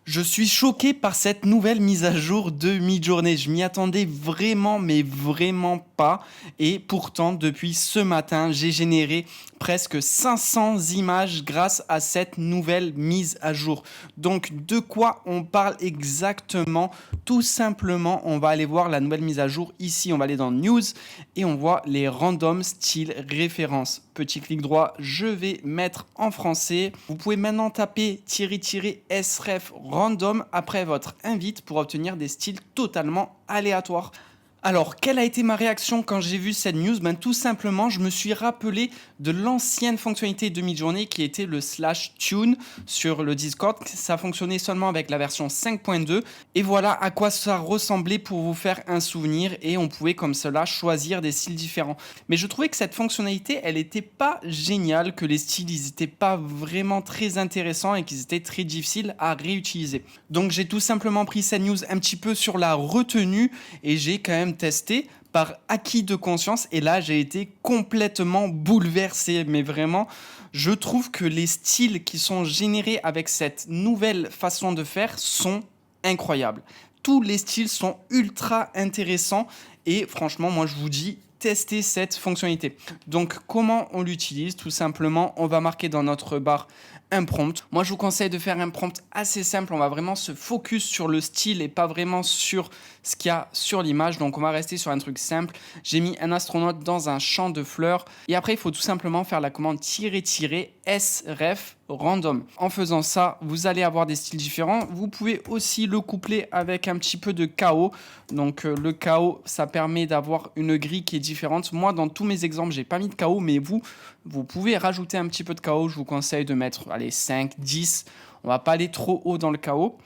Je suis choqué par cette nouvelle mise à jour de Midjourney. Je m'y attendais vraiment, mais vraiment pas. Et pourtant, depuis ce matin, j'ai généré presque 500 images grâce à cette nouvelle mise à jour. Donc, de quoi on parle exactement? Tout simplement, on va aller voir la nouvelle mise à jour. Ici, on va aller dans News et on voit les random style références. Petit clic droit, je vais mettre en français. Vous pouvez maintenant taper --sref random après votre invite pour obtenir des styles totalement aléatoires. Alors, quelle a été ma réaction quand j'ai vu cette news? Tout simplement, je me suis rappelé de l'ancienne fonctionnalité de Midjourney qui était le /tune sur le Discord. Ça fonctionnait seulement avec la version 5.2 et voilà à quoi ça ressemblait pour vous faire un souvenir et on pouvait comme cela choisir des styles différents. Mais je trouvais que cette fonctionnalité, elle n'était pas géniale, que les styles, ils n'étaient pas vraiment très intéressants et qu'ils étaient très difficiles à réutiliser. Donc, j'ai tout simplement pris cette news un petit peu sur la retenue et j'ai quand même testé par acquis de conscience et là j'ai été complètement bouleversé, mais vraiment je trouve que les styles qui sont générés avec cette nouvelle façon de faire sont incroyables. Tous les styles sont ultra intéressants et franchement moi je vous dis tester cette fonctionnalité. Donc comment on l'utilise? Tout simplement on va marquer dans notre barre un prompt. Moi je vous conseille de faire un prompt assez simple, on va vraiment se focus sur le style et pas vraiment sur ce qu'il y a sur l'image, donc on va rester sur un truc simple. J'ai mis un astronaute dans un champ de fleurs et après il faut tout simplement faire la commande --sref random. En faisant ça, vous allez avoir des styles différents. Vous pouvez aussi le coupler avec un petit peu de chaos. Donc le chaos, ça permet d'avoir une grille qui est différente. Moi, dans tous mes exemples, j'ai pas mis de chaos, mais vous pouvez rajouter un petit peu de chaos. Je vous conseille de mettre 5, 10. On va pas aller trop haut dans le chaos.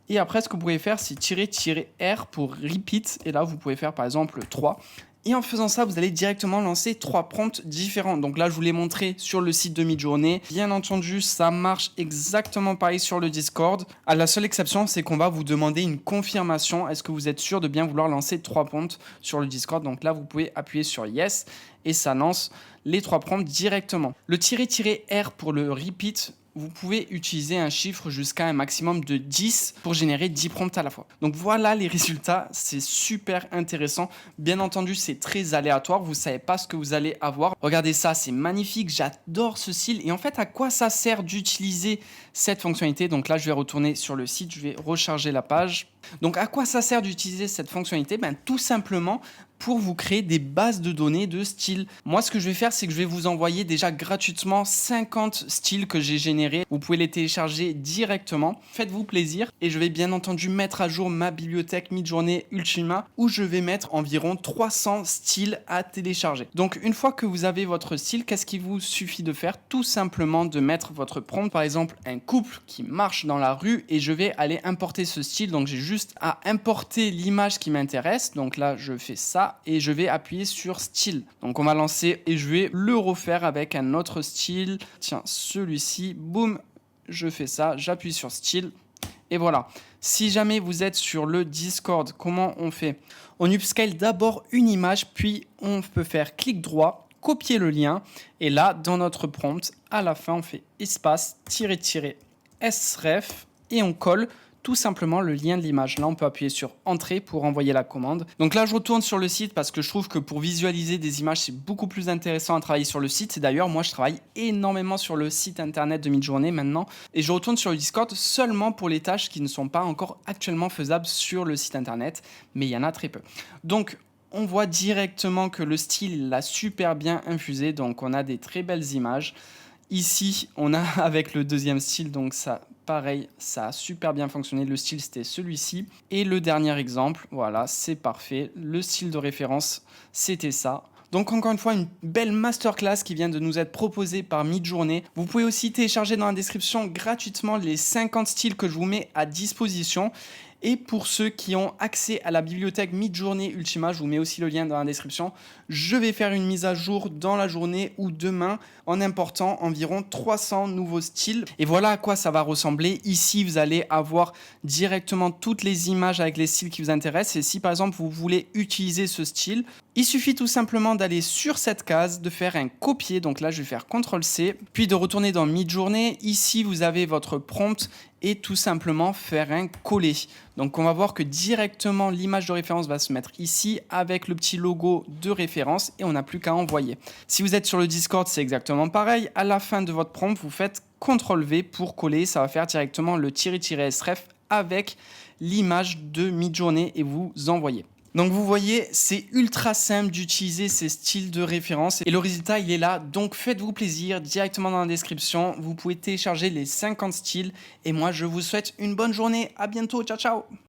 Et après, ce que vous pouvez faire, c'est -R pour repeat. Et là, vous pouvez faire par exemple 3. Et en faisant ça, vous allez directement lancer 3 prompts différents. Donc là, je vous l'ai montré sur le site de Midjourney. Bien entendu, ça marche exactement pareil sur le Discord. À la seule exception, c'est qu'on va vous demander une confirmation. Est-ce que vous êtes sûr de bien vouloir lancer 3 prompts sur le Discord? Donc là, vous pouvez appuyer sur Yes et ça lance les 3 prompts directement. Le --R pour le repeat, vous pouvez utiliser un chiffre jusqu'à un maximum de 10 pour générer 10 prompts à la fois. Donc voilà les résultats, c'est super intéressant. Bien entendu, c'est très aléatoire, vous ne savez pas ce que vous allez avoir. Regardez ça, c'est magnifique, j'adore ce style. Et en fait, à quoi ça sert d'utiliser cette fonctionnalité? Donc là, je vais retourner sur le site, je vais recharger la page. Donc à quoi ça sert d'utiliser cette fonctionnalité? Tout simplement pour vous créer des bases de données de styles. Moi, ce que je vais faire, c'est que je vais vous envoyer déjà gratuitement 50 styles que j'ai générés. Vous pouvez les télécharger directement. Faites-vous plaisir. Et je vais bien entendu mettre à jour ma bibliothèque Midjourney Ultima où je vais mettre environ 300 styles à télécharger. Donc, une fois que vous avez votre style, qu'est-ce qu'il vous suffit de faire? Tout simplement de mettre votre prompt. Par exemple, un couple qui marche dans la rue et je vais aller importer ce style. Donc, j'ai juste à importer l'image qui m'intéresse. Donc là, je fais ça. Et je vais appuyer sur style. Donc on va lancer et je vais le refaire avec un autre style. Tiens, celui-ci, boum, je fais ça, j'appuie sur style et voilà. Si jamais vous êtes sur le Discord, comment on fait? On upscale d'abord une image, puis on peut faire clic droit, copier le lien et là, dans notre prompt, à la fin, on fait espace --sref et on colle tout simplement le lien de l'image. Là, on peut appuyer sur Entrée pour envoyer la commande. Donc là, je retourne sur le site parce que je trouve que pour visualiser des images, c'est beaucoup plus intéressant à travailler sur le site. Et d'ailleurs, moi, je travaille énormément sur le site internet de Midjourney maintenant. Et je retourne sur le Discord seulement pour les tâches qui ne sont pas encore actuellement faisables sur le site internet. Mais il y en a très peu. Donc, on voit directement que le style l'a super bien infusé. Donc, on a des très belles images. Ici, on a avec le deuxième style, donc ça, pareil, ça a super bien fonctionné. Le style, c'était celui-ci. Et le dernier exemple, voilà, c'est parfait. Le style de référence, c'était ça. Donc encore une fois, une belle masterclass qui vient de nous être proposée par Midjourney. Vous pouvez aussi télécharger dans la description gratuitement les 50 styles que je vous mets à disposition. Et pour ceux qui ont accès à la bibliothèque Midjourney Ultima, je vous mets aussi le lien dans la description. Je vais faire une mise à jour dans la journée ou demain en important environ 300 nouveaux styles. Et voilà à quoi ça va ressembler. Ici, vous allez avoir directement toutes les images avec les styles qui vous intéressent. Et si par exemple, vous voulez utiliser ce style, il suffit tout simplement d'aller sur cette case, de faire un copier. Donc là, je vais faire CTRL-C, puis de retourner dans Midjourney. Ici, vous avez votre prompt et tout simplement faire un coller. Donc on va voir que directement l'image de référence va se mettre ici avec le petit logo de référence et on n'a plus qu'à envoyer. Si vous êtes sur le Discord, c'est exactement pareil. À la fin de votre prompt, vous faites CTRL-V pour coller. Ça va faire directement le --sref avec l'image de Midjourney et vous envoyez. Donc vous voyez, c'est ultra simple d'utiliser ces styles de référence et le résultat il est là. Donc faites-vous plaisir, directement dans la description, vous pouvez télécharger les 50 styles et moi je vous souhaite une bonne journée. À bientôt, ciao ciao.